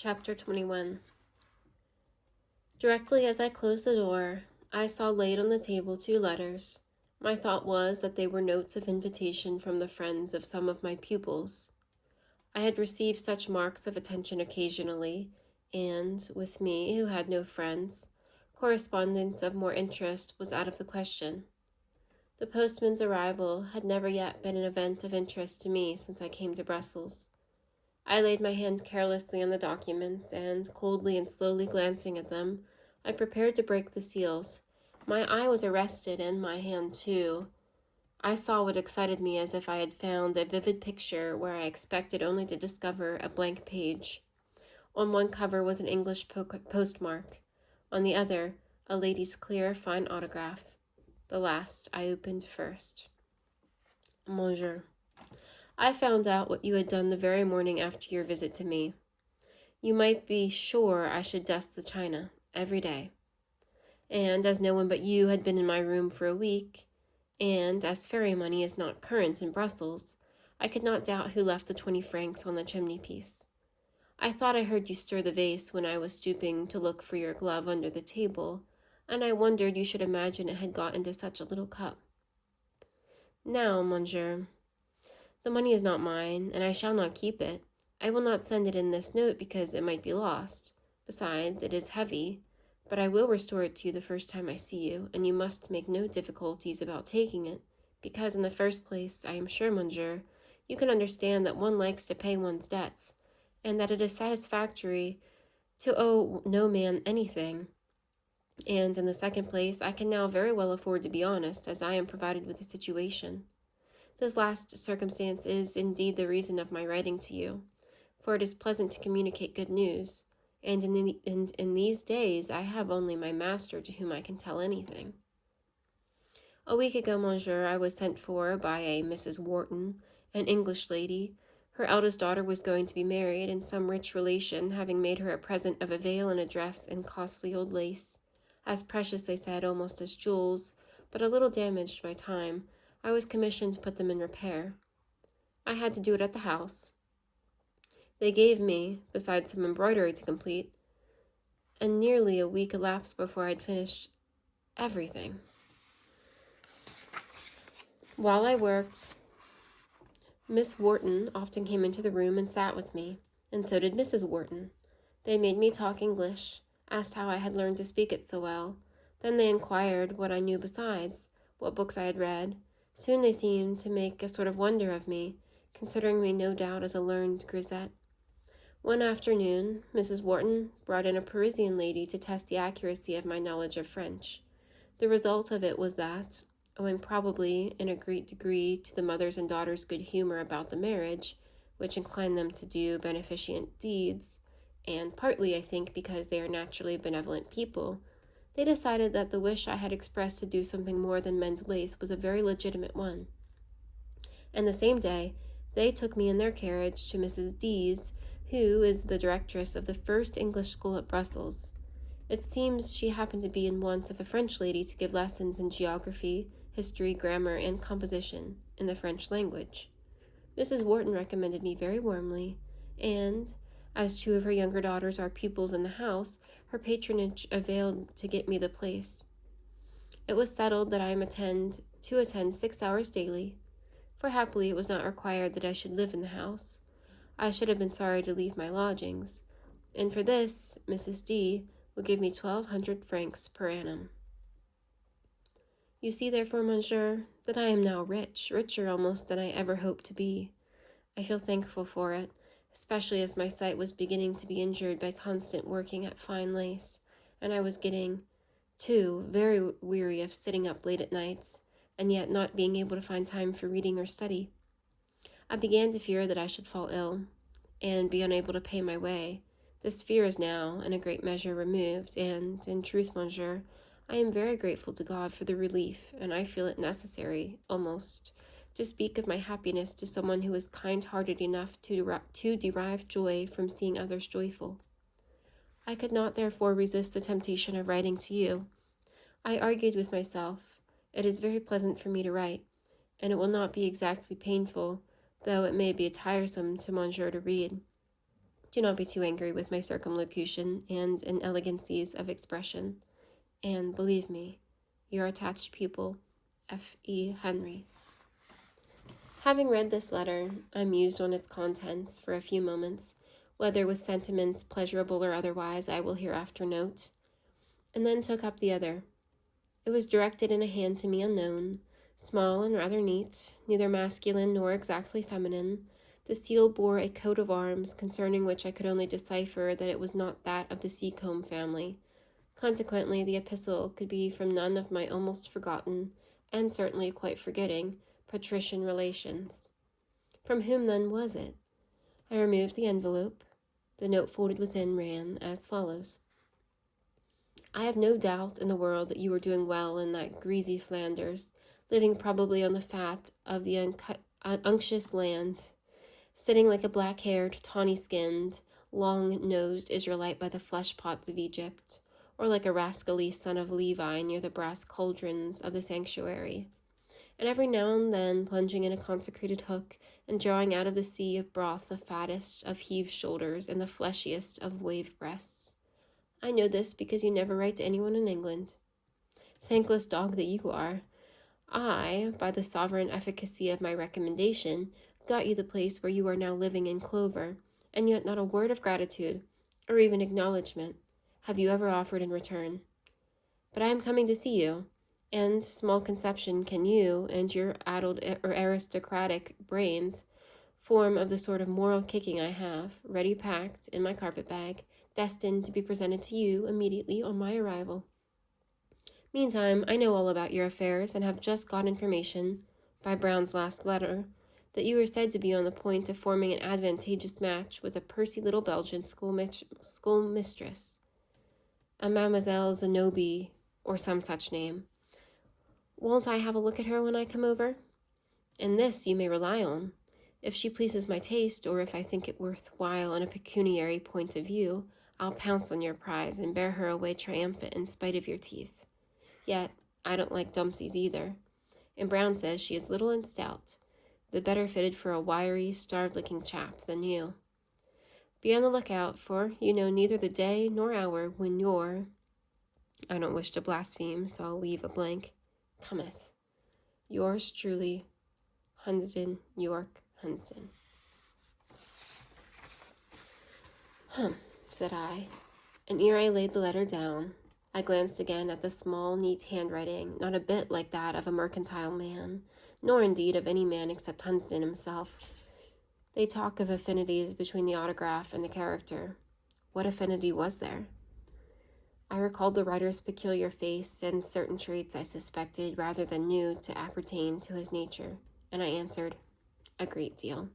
Chapter 21. Directly as I closed the door, I saw laid on the table 2 letters. My thought was that they were notes of invitation from the friends of some of my pupils. I had received such marks of attention occasionally, and, with me, who had no friends, correspondence of more interest was out of the question. The postman's arrival had never yet been an event of interest to me since I came to Brussels. I laid my hand carelessly on the documents, and, coldly and slowly glancing at them, I prepared to break the seals. My eye was arrested, and my hand too. I saw what excited me as if I had found a vivid picture where I expected only to discover a blank page. On one cover was an English postmark. On the other, a lady's clear, fine autograph. The last I opened first. Monsieur, I found out what you had done the very morning after your visit to me. You might be sure I should dust the china every day. And as no one but you had been in my room for a week, and as ferry money is not current in Brussels, I could not doubt who left the 20 francs on the chimney-piece. I thought I heard you stir the vase when I was stooping to look for your glove under the table, and I wondered you should imagine it had got into such a little cup. Now, monsieur, the money is not mine, and I shall not keep it. I will not send it in this note because it might be lost. Besides, it is heavy, but I will restore it to you the first time I see you, and you must make no difficulties about taking it, because in the first place, I am sure, monsieur, you can understand that one likes to pay one's debts, and that it is satisfactory to owe no man anything. And in the second place, I can now very well afford to be honest, as I am provided with a situation. This last circumstance is indeed the reason of my writing to you, for it is pleasant to communicate good news, and in these days I have only my master to whom I can tell anything. A week ago, monsieur, I was sent for by a Mrs. Wharton, an English lady. Her eldest daughter was going to be married, and some rich relation having made her a present of a veil and a dress and costly old lace, as precious, they said, almost as jewels, but a little damaged by time, I was commissioned to put them in repair. I had to do it at the house. They gave me, besides some embroidery to complete, and nearly a week elapsed before I had finished everything. While I worked, Miss Wharton often came into the room and sat with me, and so did Mrs. Wharton. They made me talk English, asked how I had learned to speak it so well. Then they inquired what I knew besides, what books I had read. Soon they seemed to make a sort of wonder of me, considering me no doubt as a learned grisette. One afternoon, Mrs. Wharton brought in a Parisian lady to test the accuracy of my knowledge of French. The result of it was that, owing probably in a great degree to the mother's and daughter's good humor about the marriage, which inclined them to do beneficent deeds, and partly, I think, because they are naturally benevolent people, they decided that the wish I had expressed to do something more than mend lace was a very legitimate one. And the same day, they took me in their carriage to Mrs. D.'s, who is the directress of the first English school at Brussels. It seems she happened to be in want of a French lady to give lessons in geography, history, grammar, and composition in the French language. Mrs. Wharton recommended me very warmly, and, as 2 of her younger daughters are pupils in the house, her patronage availed to get me the place. It was settled that I am to attend 6 hours daily, for happily it was not required that I should live in the house. I should have been sorry to leave my lodgings, and for this Mrs. D. will give me 1,200 francs per annum. You see, therefore, monsieur, that I am now rich, richer almost than I ever hoped to be. I feel thankful for it, especially as my sight was beginning to be injured by constant working at fine lace, and I was getting, too, very weary of sitting up late at nights, and yet not being able to find time for reading or study. I began to fear that I should fall ill, and be unable to pay my way. This fear is now, in a great measure, removed, and, in truth, monsieur, I am very grateful to God for the relief, and I feel it necessary, almost, to speak of my happiness to someone who is kind-hearted enough to derive joy from seeing others joyful. I could not, therefore, resist the temptation of writing to you. I argued with myself, it is very pleasant for me to write, and it will not be exactly painful, though it may be tiresome to monsieur to read. Do not be too angry with my circumlocution and inelegancies of expression, and believe me, your attached pupil, F.E. Henry. Having read this letter, I mused on its contents for a few moments, whether with sentiments pleasurable or otherwise I will hereafter note, and then took up the other. It was directed in a hand to me unknown, small and rather neat, neither masculine nor exactly feminine. The seal bore a coat of arms, concerning which I could only decipher that it was not that of the Seacombe family. Consequently, the epistle could be from none of my almost forgotten, and certainly quite forgetting, patrician relations. From whom then was it? I removed the envelope. The note folded within ran as follows. I have no doubt in the world that you are doing well in that greasy Flanders, living probably on the fat of the unctuous land, sitting like a black-haired, tawny-skinned, long-nosed Israelite by the flesh-pots of Egypt, or like a rascally son of Levi near the brass cauldrons of the sanctuary, and every now and then plunging in a consecrated hook and drawing out of the sea of broth the fattest of heaved shoulders and the fleshiest of waved breasts. I know this because you never write to anyone in England. Thankless dog that you are. I, by the sovereign efficacy of my recommendation, got you the place where you are now living in clover, and yet not a word of gratitude, or even acknowledgment, have you ever offered in return. But I am coming to see you, and small conception can you and your addled or aristocratic brains form of the sort of moral kicking I have, ready packed in my carpet bag, destined to be presented to you immediately on my arrival. Meantime, I know all about your affairs and have just got information, by Brown's last letter, that you are said to be on the point of forming an advantageous match with a pursy little Belgian schoolmistress, a Mademoiselle Zenobi, or some such name. Won't I have a look at her when I come over? And this you may rely on. If she pleases my taste, or if I think it worthwhile in a pecuniary point of view, I'll pounce on your prize and bear her away triumphant in spite of your teeth. Yet, I don't like Dumpsies either, and Brown says she is little and stout, the better fitted for a wiry, starved-looking chap than you. Be on the lookout, for you know neither the day nor hour when I don't wish to blaspheme, so I'll leave a blank, cometh. Yours truly, Hunsden, York, Hunsden. Said I, and ere I laid the letter down, I glanced again at the small, neat handwriting, not a bit like that of a mercantile man, nor indeed of any man except Hunsden himself. They talk of affinities between the autograph and the character. What affinity was there? I recalled the writer's peculiar face and certain traits I suspected rather than knew to appertain to his nature, and I answered, a great deal.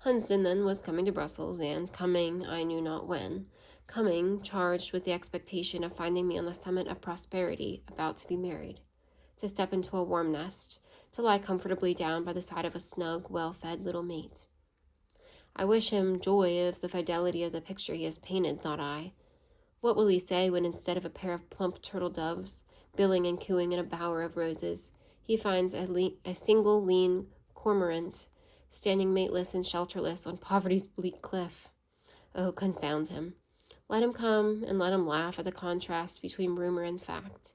Hunsden then was coming to Brussels, and coming I knew not when, coming charged with the expectation of finding me on the summit of prosperity, about to be married, to step into a warm nest, to lie comfortably down by the side of a snug, well-fed little mate. I wish him joy of the fidelity of the picture he has painted, thought I. What will he say when instead of a pair of plump turtle doves, billing and cooing in a bower of roses, he finds a single lean cormorant standing mateless and shelterless on poverty's bleak cliff? Oh, confound him. Let him come, and let him laugh at the contrast between rumor and fact.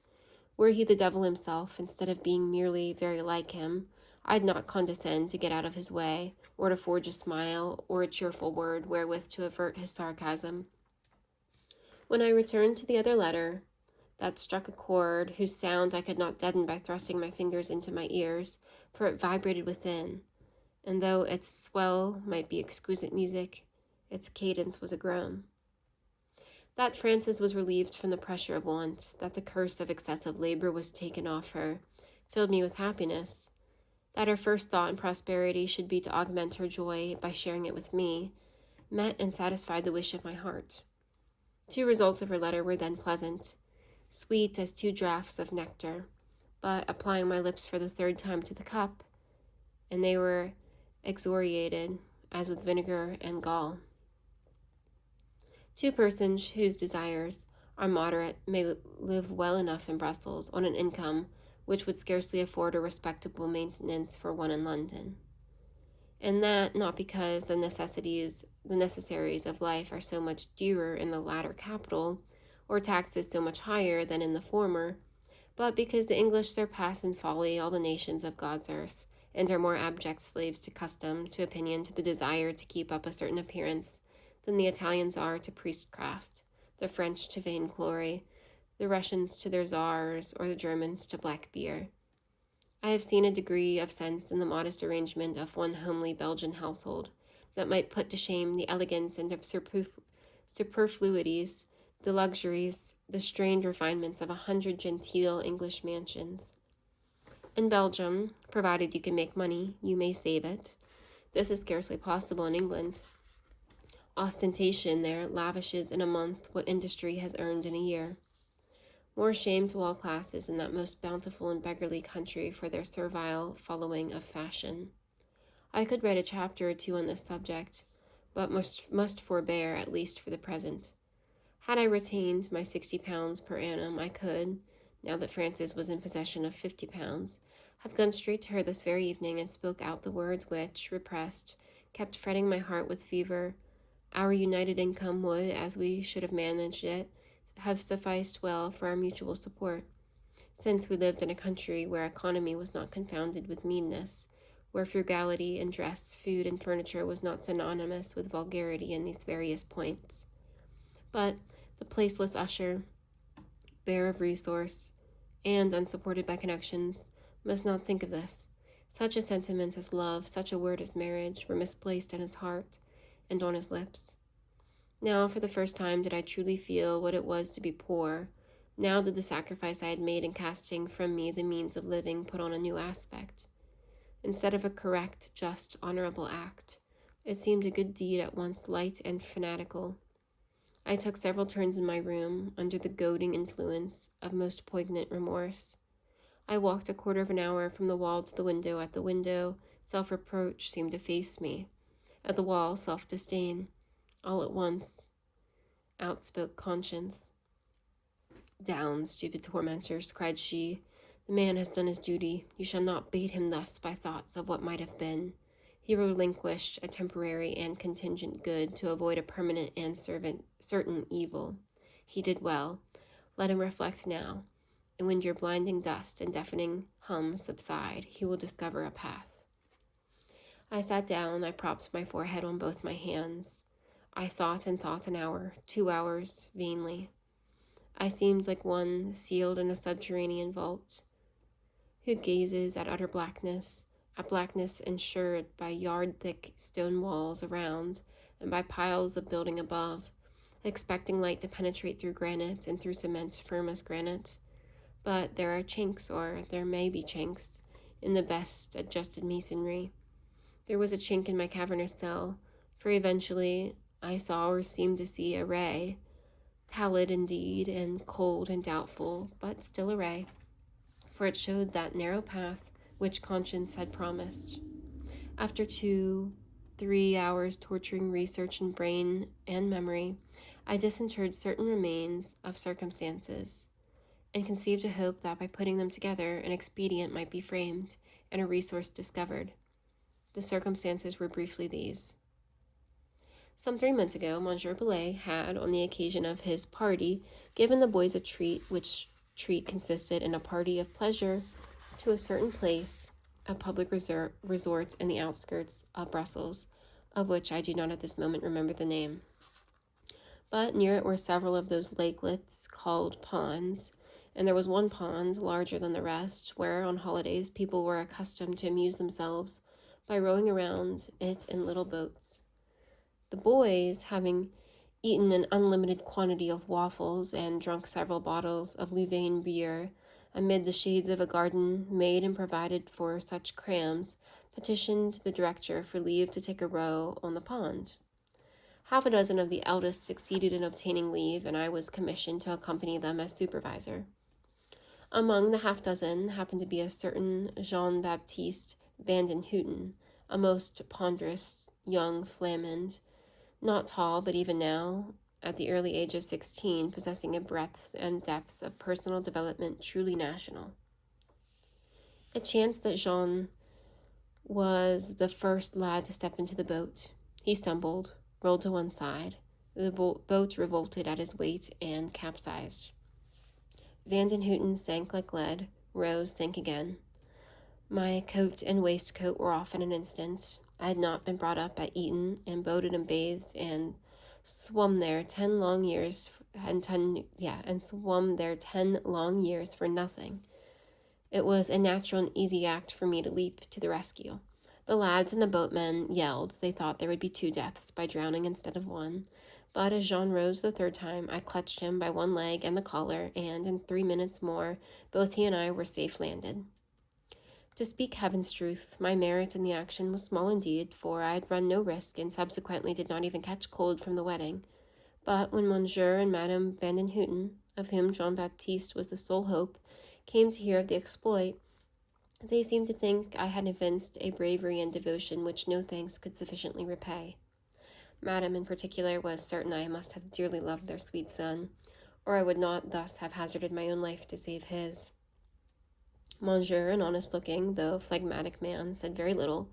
Were he the devil himself, instead of being merely very like him, I'd not condescend to get out of his way, or to forge a smile, or a cheerful word wherewith to avert his sarcasm. When I returned to the other letter, that struck a chord whose sound I could not deaden by thrusting my fingers into my ears, for it vibrated within, and though its swell might be exquisite music, its cadence was a groan. That Frances was relieved from the pressure of want, that the curse of excessive labor was taken off her, filled me with happiness. That her first thought in prosperity should be to augment her joy by sharing it with me, met and satisfied the wish of my heart. 2 results of her letter were then pleasant, sweet as 2 draughts of nectar, but applying my lips for the 3rd time to the cup, and they were excoriated as with vinegar and gall. 2 persons whose desires are moderate may live well enough in Brussels on an income which would scarcely afford a respectable maintenance for one in London. And that not because the necessaries of life are so much dearer in the latter capital, or taxes so much higher than in the former, but because the English surpass in folly all the nations of God's earth, and are more abject slaves to custom, to opinion, to the desire to keep up a certain appearance, than the Italians are to priestcraft, the French to vainglory, the Russians to their czars, or the Germans to black beer. I have seen a degree of sense in the modest arrangement of one homely Belgian household that might put to shame the elegance and superfluities, the luxuries, the strained refinements of 100 genteel English mansions. In Belgium, provided you can make money, you may save it. This is scarcely possible in England. Ostentation there lavishes in a month what industry has earned in a year. More shame to all classes in that most bountiful and beggarly country for their servile following of fashion. I could write a chapter or two on this subject, but must forbear, at least for the present. Had I retained my £60 per annum, I could, now that Frances was in possession of £50, have gone straight to her this very evening and spoke out the words which, repressed, kept fretting my heart with fever. Our united income would, as we should have managed it, have sufficed well for our mutual support, since we lived in a country where economy was not confounded with meanness, where frugality in dress, food, and furniture was not synonymous with vulgarity in these various points. But the placeless usher, bare of resource, and unsupported by connections, must not think of this. Such a sentiment as love, such a word as marriage, were misplaced in his heart and on his lips. Now, for the first time, did I truly feel what it was to be poor. Now did the sacrifice I had made in casting from me the means of living put on a new aspect. Instead of a correct, just, honorable act, it seemed a good deed at once light and fanatical. I took several turns in my room, under the goading influence of most poignant remorse. I walked a quarter of an hour from the wall to the window. At the window, self-reproach seemed to face me. At the wall, self-disdain. All at once, outspoke conscience. "Down, stupid tormentors," cried she. "The man has done his duty. You shall not bait him thus by thoughts of what might have been. He relinquished a temporary and contingent good to avoid a permanent and certain evil. He did well. Let him reflect now, and when your blinding dust and deafening hum subside, he will discover a path." I sat down. I propped my forehead on both my hands. I thought and thought an hour, 2 hours, vainly. I seemed like one sealed in a subterranean vault, who gazes at utter blackness, at blackness ensured by yard-thick stone walls around and by piles of building above, expecting light to penetrate through granite and through cement firm as granite. But there are chinks, or there may be chinks, in the best adjusted masonry. There was a chink in my cavernous cell, for eventually I saw or seemed to see a ray, pallid indeed, and cold and doubtful, but still a ray, for it showed that narrow path which conscience had promised. After 2-3 hours torturing research in brain and memory, I disinterred certain remains of circumstances, and conceived a hope that by putting them together an expedient might be framed, and a resource discovered. The circumstances were briefly these. Some 3 months ago, Monsieur Bellet had, on the occasion of his party, given the boys a treat, which treat consisted in a party of pleasure to a certain place, a public resort in the outskirts of Brussels, of which I do not at this moment remember the name. But near it were several of those lakelets called ponds, and there was one pond, larger than the rest, where on holidays people were accustomed to amuse themselves by rowing around it in little boats. The boys, having eaten an unlimited quantity of waffles and drunk several bottles of Louvain beer, amid the shades of a garden made and provided for such crams, petitioned the director for leave to take a row on the pond. Half a dozen of the eldest succeeded in obtaining leave, and I was commissioned to accompany them as supervisor. Among the half-dozen happened to be a certain Jean-Baptiste Van den Houten, a most ponderous young Flamand, not tall, but even now, at the early age of 16, possessing a breadth and depth of personal development truly national. It chanced that Jean was the first lad to step into the boat. He stumbled, rolled to one side. The boat revolted at his weight and capsized. Van den Hooten sank like lead, rose, sank again. My coat and waistcoat were off in an instant. I had not been brought up at Eton and boated and bathed and swum there 10 long years and swum there 10 long years for nothing. It was a natural and easy act for me to leap to the rescue. The lads and the boatmen yelled. They thought there would be 2 deaths by drowning instead of one. But as Jean rose the third time, I clutched him by one leg and the collar, and in 3 minutes more, both he and I were safe landed. To speak heaven's truth, my merit in the action was small indeed, for I had run no risk and subsequently did not even catch cold from the wetting. But when Monsieur and Madame Van den Hooten, of whom Jean-Baptiste was the sole hope, came to hear of the exploit, they seemed to think I had evinced a bravery and devotion which no thanks could sufficiently repay. Madame in particular was certain I must have dearly loved their sweet son, or I would not thus have hazarded my own life to save his. Monsieur, an honest-looking, though phlegmatic man, said very little,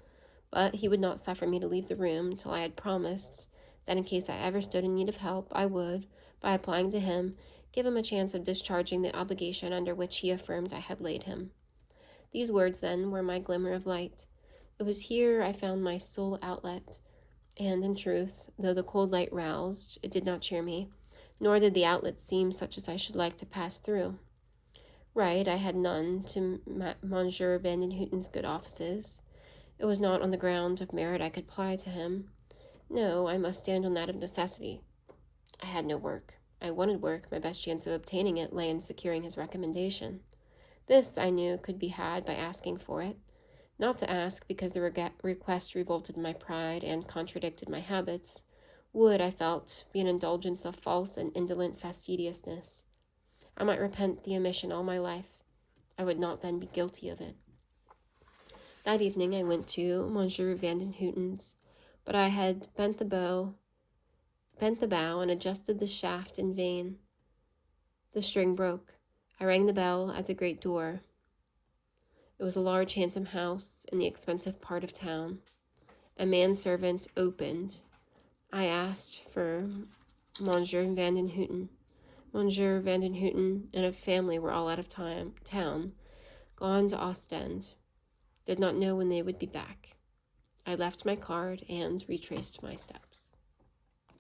but he would not suffer me to leave the room till I had promised that in case I ever stood in need of help, I would, by applying to him, give him a chance of discharging the obligation under which he affirmed I had laid him. These words, then, were my glimmer of light. It was here I found my sole outlet, and, in truth, though the cold light roused, it did not cheer me, nor did the outlet seem such as I should like to pass through. Right, I had none to Monsieur Van den Hooten's good offices. It was not on the ground of merit I could apply to him. No, I must stand on that of necessity. I had no work. I wanted work. My best chance of obtaining it lay in securing his recommendation. This, I knew, could be had by asking for it. Not to ask because the request revolted my pride and contradicted my habits, would, I felt, be an indulgence of false and indolent fastidiousness. I might repent the omission all my life. I would not then be guilty of it. That evening I went to Monsieur Van den Hooten's, but I had bent the bow and adjusted the shaft in vain. The string broke. I rang the bell at the great door. It was a large, handsome house in the expensive part of town. A manservant opened. I asked for Monsieur Van den Hooten. Monsieur Van den Hooten and a family were all out of town, gone to Ostend. Did not know when they would be back. I left my card and retraced my steps.